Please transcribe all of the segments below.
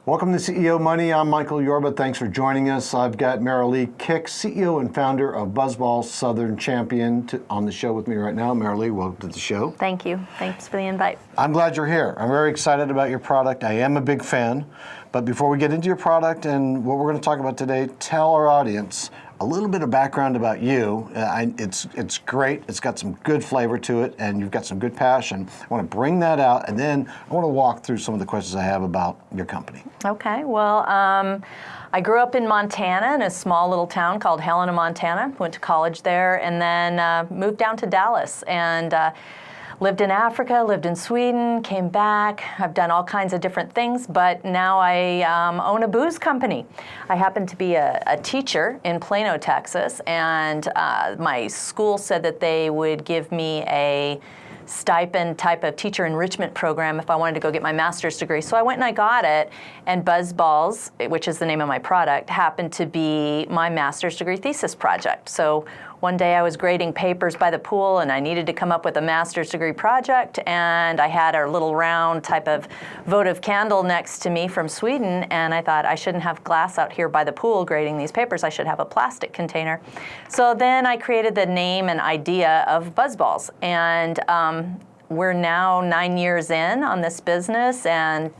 Welcome to CEO Money. I'm Michael Yorba. Thanks for joining us. I've got Merrilee Kick, CEO and founder of Buzzballz Southern Champion, on the show with me right now. Merrilee, welcome to the show. Thank you. Thanks for the invite. I'm glad you're here. I'm very excited about your product. I am a big fan. But before we get into your product and what we're going to talk about today, tell our audience a little bit of background about you. It's great. It's got some good flavor to it, and you've got some good passion. I want to bring that out, and then I want to walk through some of the questions I have about your company. Okay. Well, I grew up in Montana, in a small little town called Helena, Montana. Went to college there, and then moved down to Dallas, and lived in Africa, lived in Sweden, came back. I've done all kinds of different things, but now I own a booze company. I happen to be a teacher in Plano, Texas, and my school said that they would give me a stipend type of teacher enrichment program if I wanted to go get my master's degree. So I went and I got it, and Buzzballz, which is the name of my product, happened to be my master's degree thesis project. So one day I was grading papers by the pool, and I needed to come up with a master's degree project, and I had a little round type of votive candle next to me from Sweden, and I thought I shouldn't have glass out here by the pool grading these papers. I should have a plastic container. So then I created the name and idea of Buzzballz, and we're now 9 years in on this business, and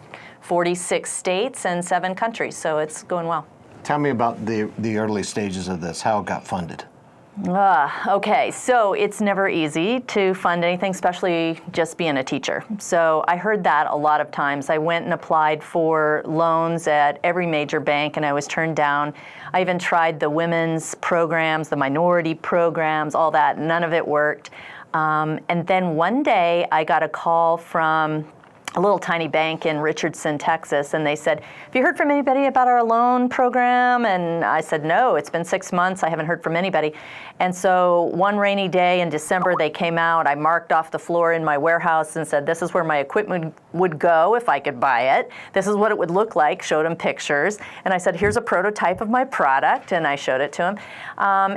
46 states and 7 countries, so it's going well. Tell me about the early stages of this, how it got funded. Okay, so it's never easy to fund anything, especially just being a teacher. So I heard that a lot of times. I went and applied for loans at every major bank, and I was turned down. I even tried the women's programs, the minority programs, all that. None of it worked. And then one day I got a call from a little tiny bank in Richardson, Texas, and they said, "Have you heard from anybody about our loan program?" And I said, "No, it's been 6 months. I haven't heard from anybody." And so one rainy day in December, they came out. I marked off the floor in my warehouse and said, "This is where my equipment would go if I could buy it. This is what it would look like," showed them pictures. And I said, "Here's a prototype of my product," and I showed it to them.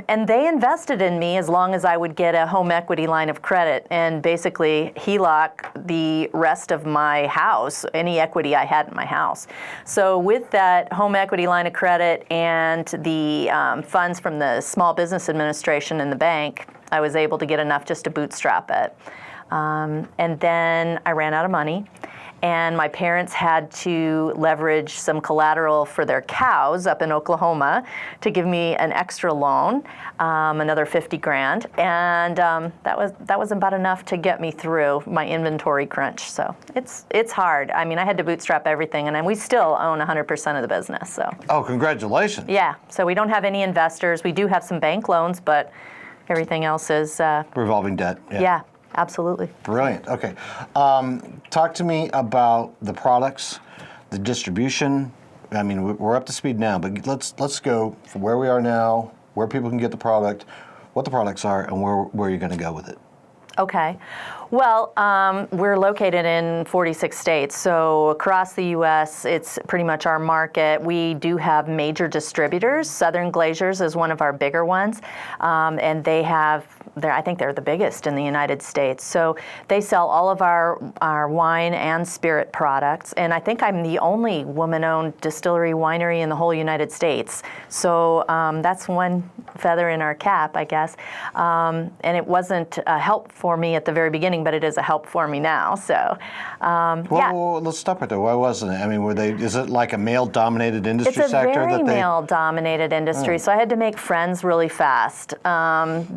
And they invested in me as long as I would get a home equity line of credit and basically HELOC the rest of my house, any equity I had in my house. So with that home equity line of credit and the funds from the Small Business Administration in the bank, I was able to get enough just to bootstrap it. And then I ran out of money, and my parents had to leverage some collateral for their cows up in Oklahoma to give me an extra loan, another 50 grand, and that was about enough to get me through my inventory crunch. So it's hard. I mean, I had to bootstrap everything, and we still own 100% of the business. So. Oh, congratulations. Yeah. So we don't have any investors. We do have some bank loans, but everything else is Revolving debt. Yeah. Absolutely. Brilliant. Okay. Talk to me about the products, the distribution. I mean, we're up to speed now, but let's go from where we are now, where people can get the product, what the products are, and where you're going to go with it. Okay. Well, we're located in 46 states, so across the U.S., it's pretty much our market. We do have major distributors. Southern Glazers is one of our bigger ones, and I think they're the biggest in the United States. So they sell all of our wine and spirit products, and I think I'm the only woman-owned distillery winery in the whole United States. So that's one feather in our cap, I guess. And it wasn't a help for me at the very beginning, but it is a help for me now. So, well, let's stop right there. Why wasn't it? I mean, is it like a male-dominated industry sector? It's a very male-dominated industry, so I had to make friends really fast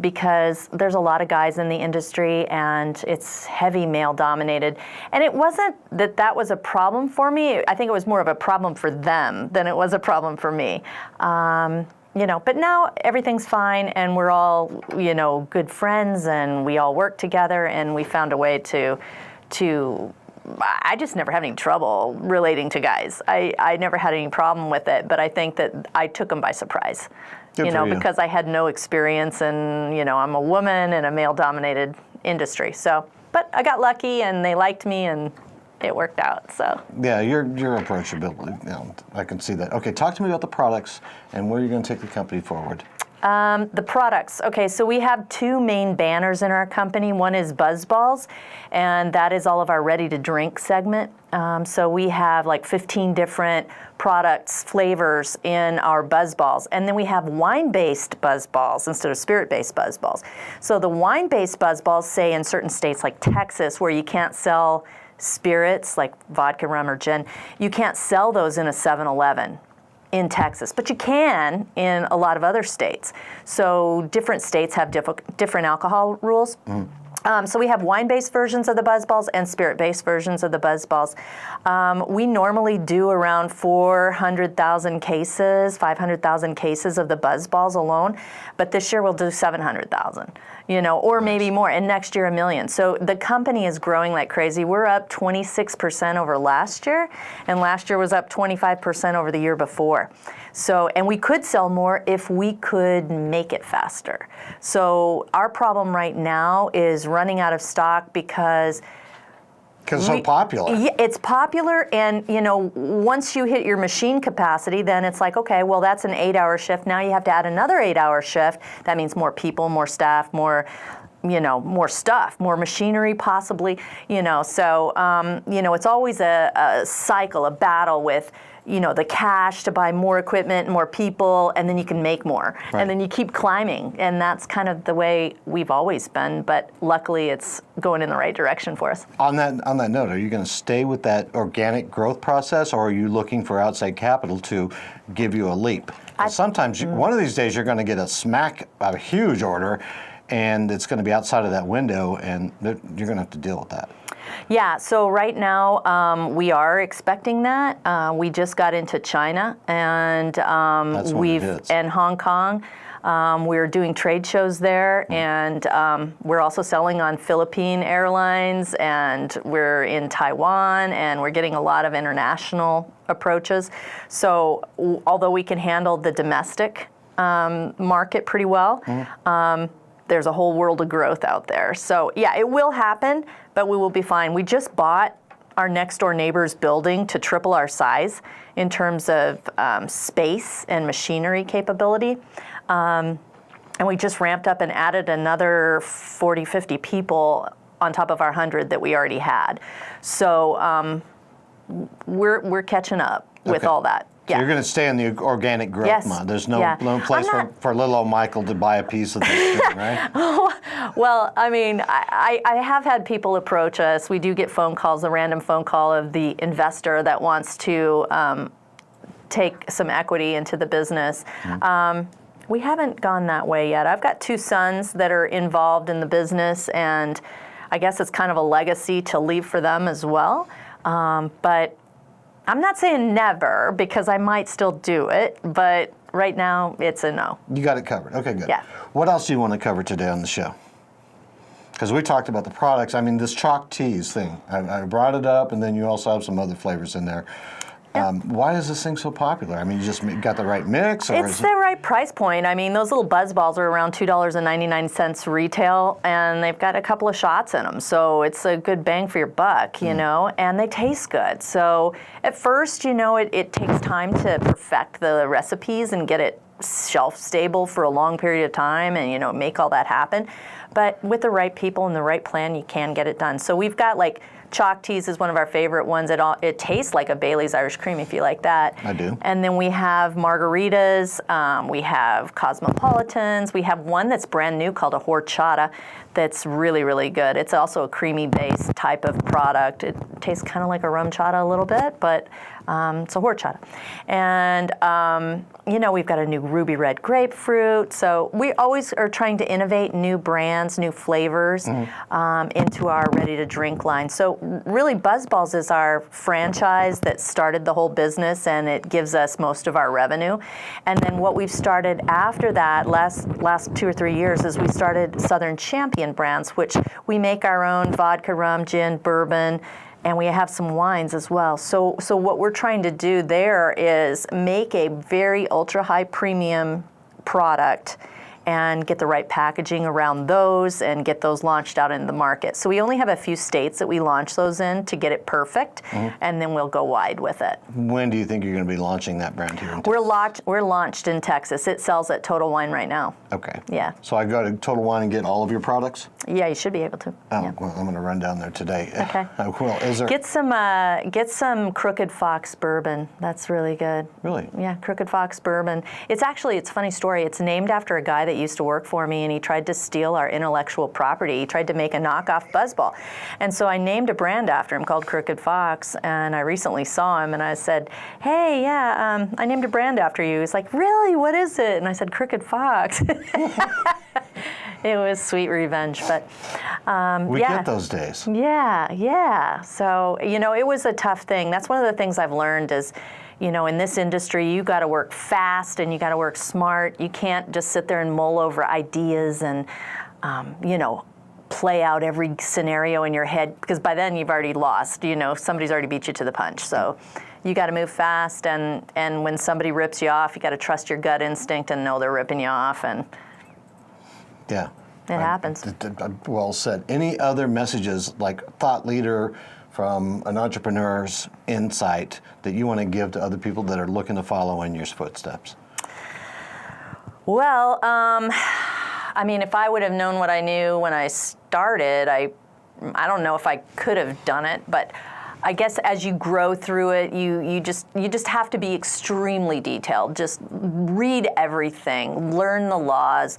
because there's a lot of guys in the industry, and it's heavy male-dominated. And it wasn't that was a problem for me. I think it was more of a problem for them than it was a problem for me. But now everything's fine, and we're all, good friends, and we all work together, and we found a way to I just never had any trouble relating to guys. I never had any problem with it, but I think that I took them by surprise, because I had no experience, and, I'm a woman in a male-dominated industry. So, but I got lucky, and they liked me, and it worked out. So yeah, your approachability, I can see that. Okay, talk to me about the products and where you're going to take the company forward. The products. Okay, so we have two main banners in our company. One is Buzzballz, and that is all of our ready-to-drink segment. So we have like 15 different products, flavors in our Buzzballz. And then we have wine-based Buzzballz instead of spirit-based Buzzballz. So the wine-based Buzzballz, say in certain states like Texas, where you can't sell spirits like vodka, rum, or gin, you can't sell those in a 7-Eleven. In Texas, but you can in a lot of other states. So different states have different alcohol rules. So we have wine-based versions of the Buzzballz and spirit-based versions of the Buzzballz. We normally do around 400,000 cases, 500,000 cases of the Buzzballz alone, but this year we'll do 700,000, or maybe more, and next year 1 million. So the company is growing like crazy. We're up 26% over last year, and last year was up 25% over the year before. So, and we could sell more if we could make it faster. So our problem right now is running out of stock because it's so popular. Yeah, it's popular, and once you hit your machine capacity, then it's like, okay, well, that's an 8-hour shift. Now you have to add another 8-hour shift. That means more people, more staff, more stuff, more machinery possibly, So, it's always a cycle, a battle with, the cash to buy more equipment, more people, and then you can make more. Right. And then you keep climbing. And that's kind of the way we've always been, but luckily it's going in the right direction for us. On that note, are you going to stay with that organic growth process, or are you looking for outside capital to give you a leap? Sometimes one of these days you're going to get a huge order, and it's going to be outside of that window, and you're going to have to deal with that. Yeah, so right now we are expecting that. We just got into China and and Hong Kong. We're doing trade shows there, and we're also selling on Philippine Airlines, and we're in Taiwan, and we're getting a lot of international approaches. So although we can handle the domestic market pretty well, there's a whole world of growth out there. So yeah, it will happen, but we will be fine. We just bought our next door neighbor's building to triple our size in terms of space and machinery capability. And we just ramped up and added another 40, 50 people on top of our 100 that we already had. So we're catching up with all that. So you're going to stay in the organic growth mode. There's no place for little old Michael to buy a piece of this thing, right? Well, I mean, I have had people approach us. We do get phone calls, a random phone call of the investor that wants to take some equity into the business. We haven't gone that way yet. I've got 2 sons that are involved in the business, and I guess it's kind of a legacy to leave for them as well. But I'm not saying never, because I might still do it, but right now it's a no. You got it covered. Okay, good. Yeah. What else do you want to cover today on the show? Because we talked about the products. I mean, this chalk teas thing, I brought it up, and then you also have some other flavors in there. Why is this thing so popular? I mean, you just got the right mix? Or it's the right price point. I mean, those little Buzzballz are around $2.99 retail, and they've got a couple of shots in them. So it's a good bang for your buck, and they taste good. So at first, it takes time to perfect the recipes and get it shelf stable for a long period of time and, make all that happen. But with the right people and the right plan, you can get it done. So we've got chalk teas is one of our favorite ones. It tastes like a Bailey's Irish Cream, if you like that. I do. And then we have margaritas. We have cosmopolitans. We have one that's brand new called a horchata that's really, really good. It's also a creamy-based type of product. It tastes kind of like a rum chata a little bit, but it's a horchata. And, we've got a new ruby red grapefruit. So we always are trying to innovate new brands, new flavors into our ready-to-drink line. So really, Buzzballz is our franchise that started the whole business, and it gives us most of our revenue. And then what we've started after that, last 2 or 3 years, is we started Southern Champion brands, which we make our own vodka, rum, gin, bourbon, and we have some wines as well. So what we're trying to do there is make a very ultra high premium product and get the right packaging around those and get those launched out in the market. So we only have a few states that we launch those in to get it perfect, and then we'll go wide with it. When do you think you're going to be launching that brand here in Texas? We're launched in Texas. It sells at Total Wine right now. Okay. Yeah. So I go to Total Wine and get all of your products? Yeah, you should be able to. Oh, Yeah. well, I'm going to run down there today. Okay. I will. Is there... Get some Crooked Fox bourbon. That's really good. Really? Yeah, Crooked Fox bourbon. It's a funny story. It's named after a guy that used to work for me, and he tried to steal our intellectual property. He tried to make a knockoff Buzzball. And so I named a brand after him called Crooked Fox, and I recently saw him, and I said, hey, yeah, I named a brand after you. He's like, really? What is it? And I said, Crooked Fox. It was sweet revenge, but we yeah. get those days. Yeah. So, it was a tough thing. That's one of the things I've learned is, in this industry, you got to work fast and you got to work smart. You can't just sit there and mull over ideas and, play out every scenario in your head, because by then you've already lost. Somebody's already beat you to the punch. So you got to move fast, and when somebody rips you off, you got to trust your gut instinct and know they're ripping you off. And yeah. It happens. Well said. Any other messages, like thought leader from an entrepreneur's insight, that you want to give to other people that are looking to follow in your footsteps? Well, if I would have known what I knew when I started, I don't know if I could have done it, but I guess as you grow through it, you just have to be extremely detailed. Just read everything, learn the laws,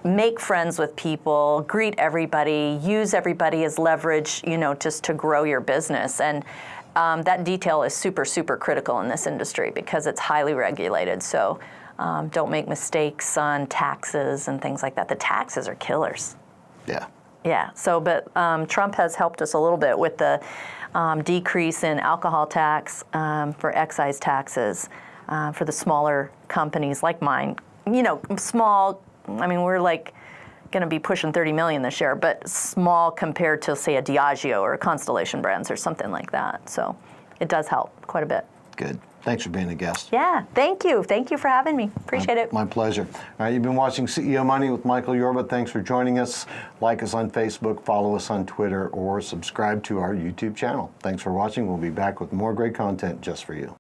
make friends with people, greet everybody, use everybody as leverage, just to grow your business. And that detail is super, super critical in this industry because it's highly regulated. So don't make mistakes on taxes and things like that. The taxes are killers. Yeah. Yeah. So, but Trump has helped us a little bit with the decrease in alcohol tax for excise taxes for the smaller companies like mine. Small. We're like going to be pushing 30 million this year, but small compared to, say, a Diageo or a Constellation Brands or something like that. So it does help quite a bit. Good. Thanks for being a guest. Yeah, thank you. Thank you for having me. Appreciate it. My pleasure. All right, you've been watching CEO Money with Michael Yorba. Thanks for joining us. Like us on Facebook, follow us on Twitter, or subscribe to our YouTube channel. Thanks for watching. We'll be back with more great content just for you.